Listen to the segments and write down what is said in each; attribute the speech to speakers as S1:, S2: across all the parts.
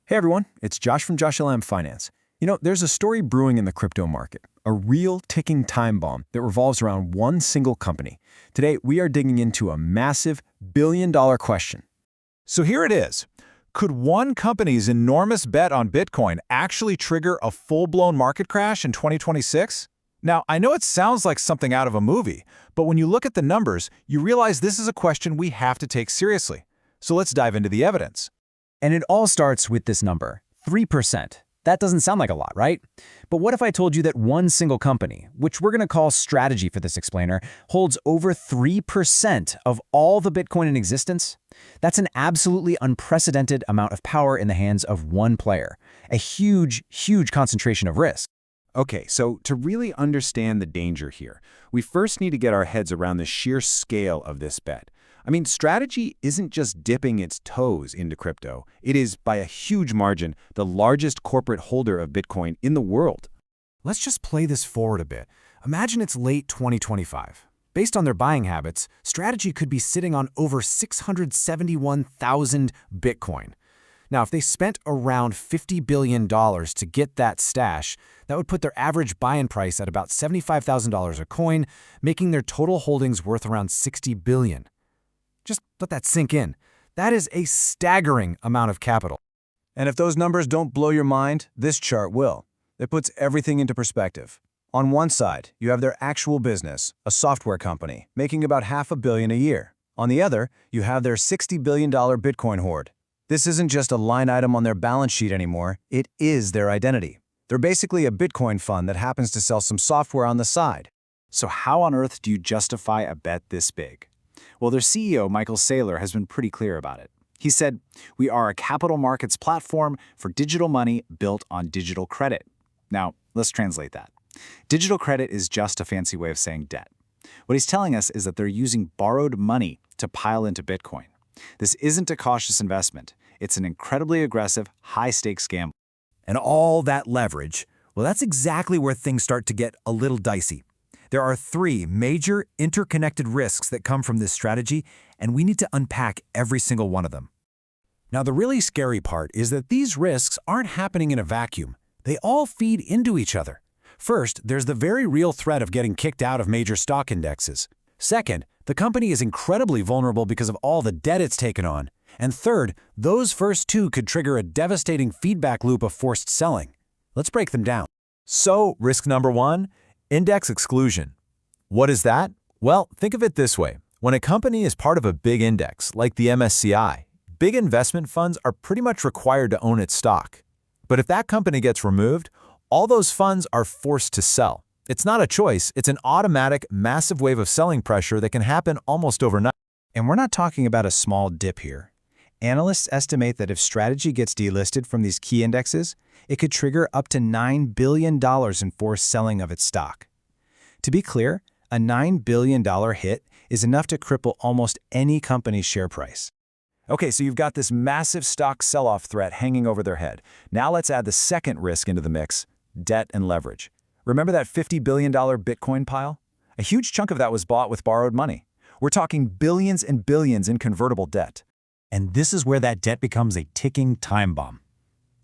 S1: Hey everyone, it's Josh from JoshLM Finance. There's a story brewing in the crypto market, a real ticking time bomb that revolves around one single company. Today, we are digging into a massive billion-dollar question.
S2: So here it is. Could one company's enormous bet on Bitcoin actually trigger a full-blown market crash in 2026? Now, I know it sounds like something out of a movie, but when you look at the numbers, you realize this is a question we have to take seriously. So let's dive into the evidence.
S3: And it all starts with this number, 3%. That doesn't sound like a lot, right? But what if I told you that one single company, which we're going to call Strategy for this explainer, holds over 3% of all the Bitcoin in existence? That's an absolutely unprecedented amount of power in the hands of one player. A huge, huge concentration of risk.
S4: Okay, so to really understand the danger here, we first need to get our heads around the sheer scale of this bet. Strategy isn't just dipping its toes into crypto. It is, by a huge margin, the largest corporate holder of Bitcoin in the world.
S5: Let's just play this forward a bit. Imagine it's late 2025. Based on their buying habits, Strategy could be sitting on over 671,000 Bitcoin. Now, if they spent around $50 billion to get that stash, that would put their average buy-in price at about $75,000 a coin, making their total holdings worth around $60 billion. Just let that sink in. That is a staggering amount of capital.
S1: And if those numbers don't blow your mind, this chart will. It puts everything into perspective. On one side, you have their actual business, a software company, making about $500 million a year. On the other, you have their $60 billion Bitcoin hoard. This isn't just a line item on their balance sheet anymore, it is their identity. They're basically a Bitcoin fund that happens to sell some software on the side.
S6: So how on earth do you justify a bet this big? Well, their CEO, Michael Saylor, has been pretty clear about it. He said, "We are a capital markets platform for digital money built on digital credit." Now, let's translate that. Digital credit is just a fancy way of saying debt. What he's telling us is that they're using borrowed money to pile into Bitcoin. This isn't a cautious investment. It's an incredibly aggressive, high-stakes gamble.
S5: And all that leverage, well, that's exactly where things start to get a little dicey. There are three major interconnected risks that come from this strategy, and we need to unpack every single one of them. Now, the really scary part is that these risks aren't happening in a vacuum. They all feed into each other. First, there's the very real threat of getting kicked out of major stock indexes. Second, the company is incredibly vulnerable because of all the debt it's taken on. And third, those first two could trigger a devastating feedback loop of forced selling. Let's break them down.
S2: So, risk number one, index exclusion. What is that? Well, think of it this way. When a company is part of a big index, like the MSCI, big investment funds are pretty much required to own its stock. But if that company gets removed, all those funds are forced to sell. It's not a choice, it's an automatic, massive wave of selling pressure that can happen almost overnight.
S1: And we're not talking about a small dip here. Analysts estimate that if Strategy gets delisted from these key indexes, it could trigger up to $9 billion in forced selling of its stock. To be clear, a $9 billion hit is enough to cripple almost any company's share price.
S2: Okay, so you've got this massive stock sell-off threat hanging over their head. Now let's add the second risk into the mix, debt and leverage. Remember that $50 billion Bitcoin pile? A huge chunk of that was bought with borrowed money. We're talking billions and billions in convertible debt.
S3: And this is where that debt becomes a ticking time bomb.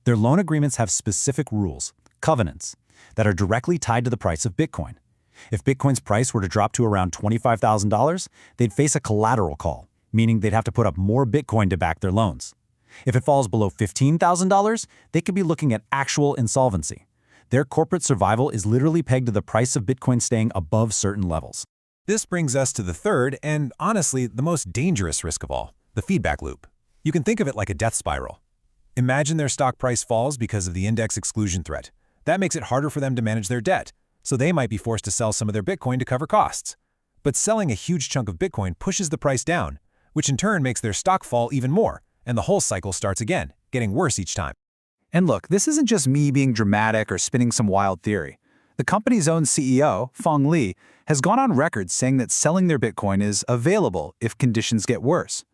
S3: Their loan agreements have specific rules, covenants, that are directly tied to the price of Bitcoin. If Bitcoin's price were to drop to around $25,000, they'd face a collateral call, meaning they'd have to put up more Bitcoin to back their loans. If it falls below $15,000, they could be looking at actual insolvency. Their corporate survival is literally pegged to the price of Bitcoin staying above certain levels.
S2: This brings us to the third and, honestly, the most dangerous risk of all, the feedback loop. You can think of it like a death spiral. Imagine their stock price falls because of the index exclusion threat. That makes it harder for them to manage their debt, so they might be forced to sell some of their Bitcoin to cover costs. But selling a huge chunk of Bitcoin pushes the price down, which in turn makes their stock fall even more, and the whole cycle starts again, getting worse each time.
S6: And look, this isn't just me being dramatic or spinning some wild theory. The company's own CEO, Phong Le, has gone on record saying that selling their Bitcoin is available if conditions get worse.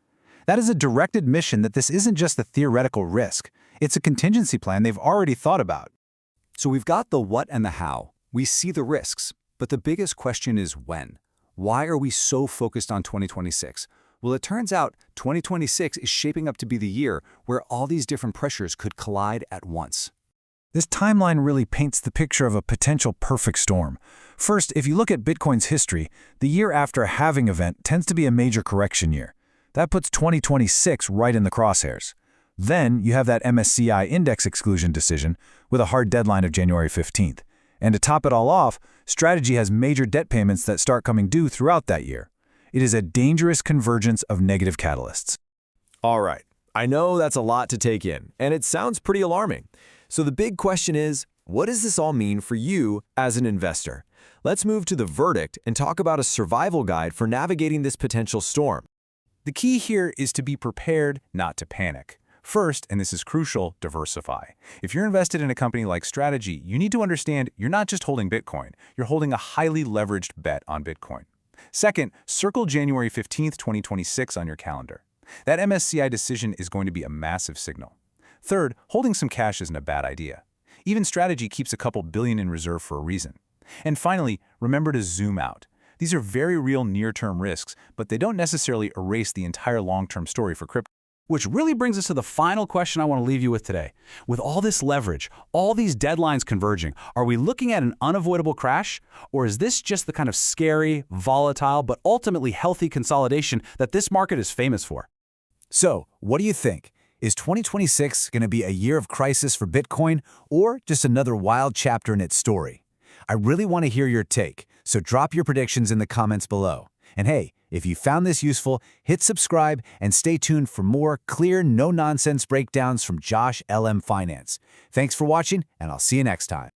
S6: That is a direct admission that this isn't just a theoretical risk. It's a contingency plan they've already thought about.
S7: So we've got the what and the how. We see the risks, but the biggest question is when. Why are we so focused on 2026? Well, it turns out 2026 is shaping up to be the year where all these different pressures could collide at once.
S1: This timeline really paints the picture of a potential perfect storm. First, if you look at Bitcoin's history, the year after a halving event tends to be a major correction year. That puts 2026 right in the crosshairs. Then you have that MSCI index exclusion decision with a hard deadline of January 15th. And to top it all off, Strategy has major debt payments that start coming due throughout that year. It is a dangerous convergence of negative catalysts.
S8: All right, I know that's a lot to take in, and it sounds pretty alarming. So the big question is, what does this all mean for you as an investor? Let's move to the verdict and talk about a survival guide for navigating this potential storm.
S2: The key here is to be prepared, not to panic. First, and this is crucial, diversify. If you're invested in a company like Strategy, you need to understand you're not just holding Bitcoin, you're holding a highly leveraged bet on Bitcoin. Second, circle January 15th, 2026 on your calendar. That MSCI decision is going to be a massive signal. Third, holding some cash isn't a bad idea. Even Strategy keeps a couple billion in reserve for a reason. And finally, remember to zoom out. These are very real near-term risks, but they don't necessarily erase the entire long-term story for crypto.
S9: Which really brings us to the final question I want to leave you with today. With all this leverage, all these deadlines converging, are we looking at an unavoidable crash? Or is this just the kind of scary, volatile, but ultimately healthy consolidation that this market is famous for?
S5: So, what do you think? Is 2026 going to be a year of crisis for Bitcoin or just another wild chapter in its story? I really want to hear your take, so drop your predictions in the comments below. And hey, if you found this useful, hit subscribe and stay tuned for more clear, no-nonsense breakdowns from JoshLM Finance. Thanks for watching, and I'll see you next time.